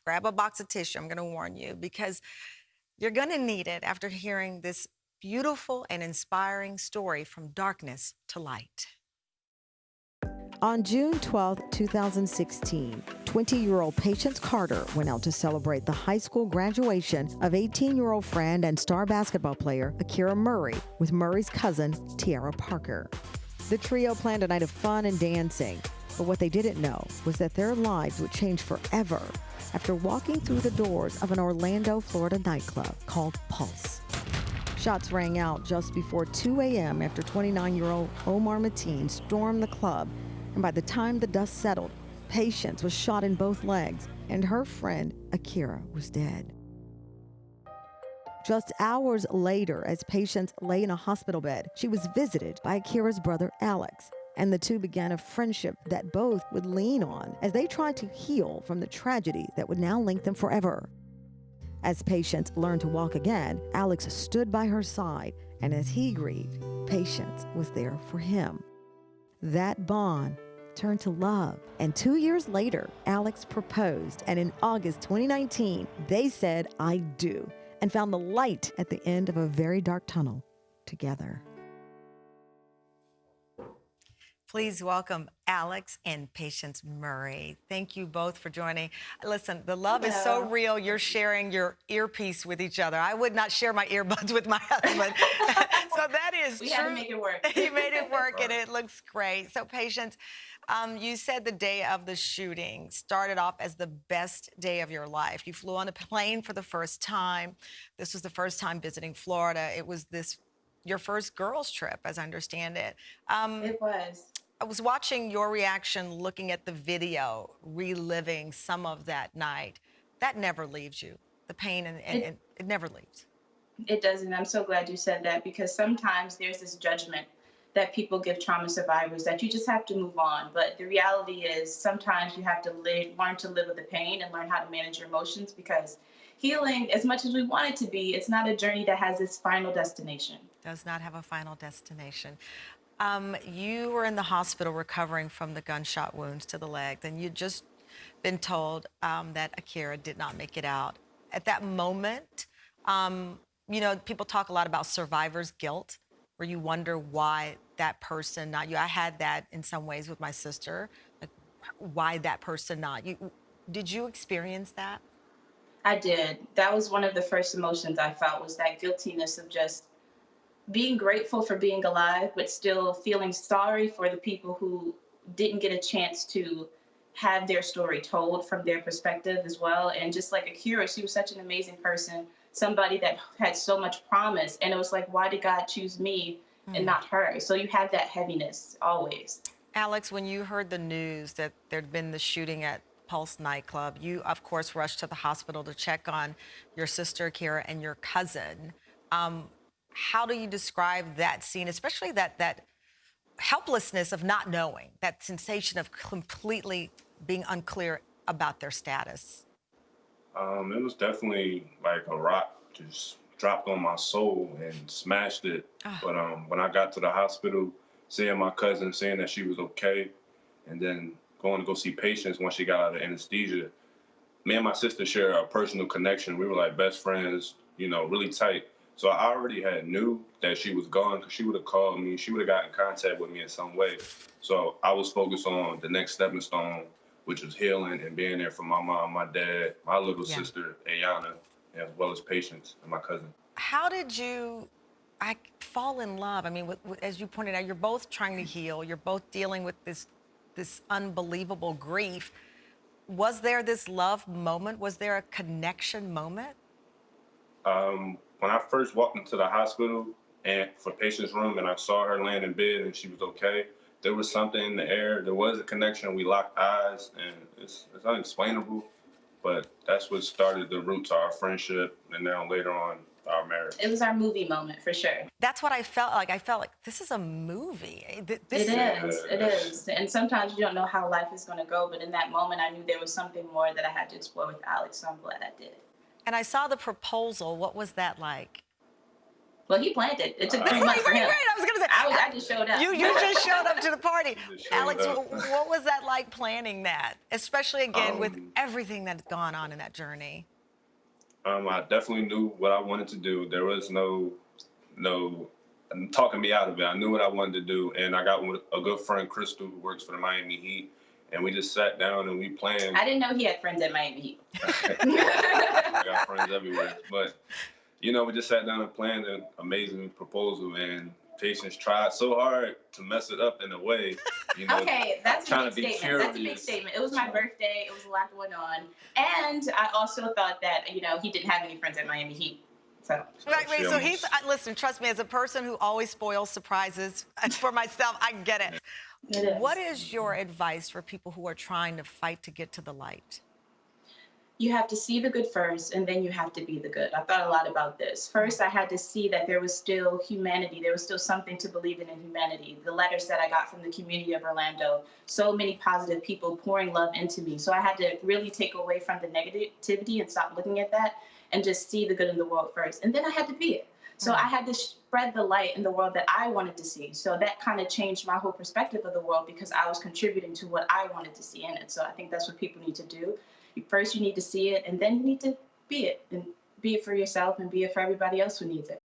grab a box of tissue. I'm going to warn you because you're going to need it after hearing this beautiful and inspiring story from darkness to light. On June 12, 2016, 20-year-old Patience Carter went out to celebrate the high school graduation of 18-year-old friend and star basketball player Akira Murray with Murray's cousin, Tiara Parker. The trio planned a night of fun and dancing, but what they didn't know was that their lives would change forever after walking through the doors of an Orlando, Florida nightclub called Pulse. Shots rang out just before 2 a.m. after 29-year-old Omar Mateen stormed the club, and by the time the dust settled, Patience was shot in both legs, and her friend, Akira, was dead. Just hours later, as Patience lay in a hospital bed, she was visited by Akira's brother, Alex, and the two began a friendship that both would lean on as they tried to heal from the tragedy that would now link them forever. As Patience learned to walk again, Alex stood by her side, and as he grieved, Patience was there for him. That bond turned to love, and 2 years later, Alex proposed, and in August 2019, they said, "I do," and found the light at the end of a very dark tunnel together. Please welcome Alex and Patience Murray. Thank you both for joining. Listen, the love is so real. You're sharing your earpiece with each other. I would not share my earbuds with my husband. So that is we true. had to make it work. He made it work, and it looks great. So Patience, you said the day of the shooting started off as the best day of your life. You flew on a plane for the first time. This was the first time visiting Florida. It was your first girls' trip, as I understand it. It was. I was watching your reaction, looking at the video, reliving some of that night. That never leaves you. The pain and it never leaves. It doesn't. I'm so glad you said that because sometimes there's this judgment that people give trauma survivors that you just have to move on. But the reality is sometimes you have to learn to live with the pain and learn how to manage your emotions because healing, as much as we want it to be, it's not a journey that has its final destination. Does not have a final destination. You were in the hospital recovering from the gunshot wounds to the leg, and you'd just been told that Akira did not make it out. At that moment, people talk a lot about survivor's guilt, where you wonder why that person, not you. I had that in some ways with my sister, like why that person, not you. Did you experience that? I did. That was one of the first emotions I felt was that guiltiness of just being grateful for being alive, but still feeling sorry for the people who didn't get a chance to have their story told from their perspective as well. And just like Akira, she was such an amazing person, somebody that had so much promise. And it was like, why did God choose me and not her? So you have that heaviness always. Alex, when you heard the news that there'd been the shooting at Pulse Nightclub, you, of course, rushed to the hospital to check on your sister, Akira, and your cousin. How do you describe that scene, especially that helplessness of not knowing, that sensation of completely being unclear about their status? It was definitely like a rock just dropped on my soul and smashed it. But when I got to the hospital, seeing my cousin, saying that she was okay, and then going to go see Patience once she got out of anesthesia, me and my sister share a personal connection. We were like best friends, really tight. So I already had knew that she was gone because she would have called me. She would have got in contact with me in some way. So I was focused on the next stepping stone, which was healing and being there for my mom, my dad, my little sister, Ayana, as well as Patience and my cousin. How did you fall in love? I mean, as you pointed out, you're both trying to heal. You're both dealing with this unbelievable grief. Was there this love moment? Was there a connection moment? When I first walked into the hospital and for Patient's room and I saw her laying in bed and she was okay, there was something in the air. There was a connection. We locked eyes, and it's unexplainable, but that's what started the root to our friendship and now later on our marriage. It was our movie moment for sure. That's what I felt like. I felt like this is a movie. It is. And sometimes you don't know how life is going to go, but in that moment, I knew there was something more that I had to explore with Alex, so I'm glad I did. And I saw the proposal. What was that like? Well, he planned it. It took Right, 3 months for right, him. right. I was gonna say. I just showed up. You just showed up to the party. You just showed Alex, up. what was that like planning that? Especially again with Um, everything that's gone on in that journey. I definitely knew what I wanted to do. There was no talking me out of it. I knew what I wanted to do, and I got with a good friend, Crystal, who works for the Miami Heat, and we just sat down and we planned. I didn't know he had friends at Miami Heat. I got friends everywhere, but we just sat down and planned an amazing proposal, and Patience tried so hard to mess it up in a way. Okay, that's a trying big to be statement. That's a big curious. statement. It was my birthday. It was a lot going on, and I also thought that he didn't have any friends at Miami Heat. So Right. she So almost- he's listen. Trust me, as a person who always spoils surprises for myself, I get it. it is. What is your advice for people who are trying to fight to get to the light? You have to see the good first, and then you have to be the good. I thought a lot about this. First, I had to see that there was still humanity. There was still something to believe in humanity. The letters that I got from the community of Orlando, so many positive people pouring love into me. So I had to really take away from the negativity and stop looking at that and just see the good in the world first. And then I had to be it. So I had to spread the light in the world that I wanted to see. So that kind of changed my whole perspective of the world because I was contributing to what I wanted to see in it. So I think that's what people need to do. First, you need to see it, and then you need to be it, and be it for yourself and be it for everybody else who needs it.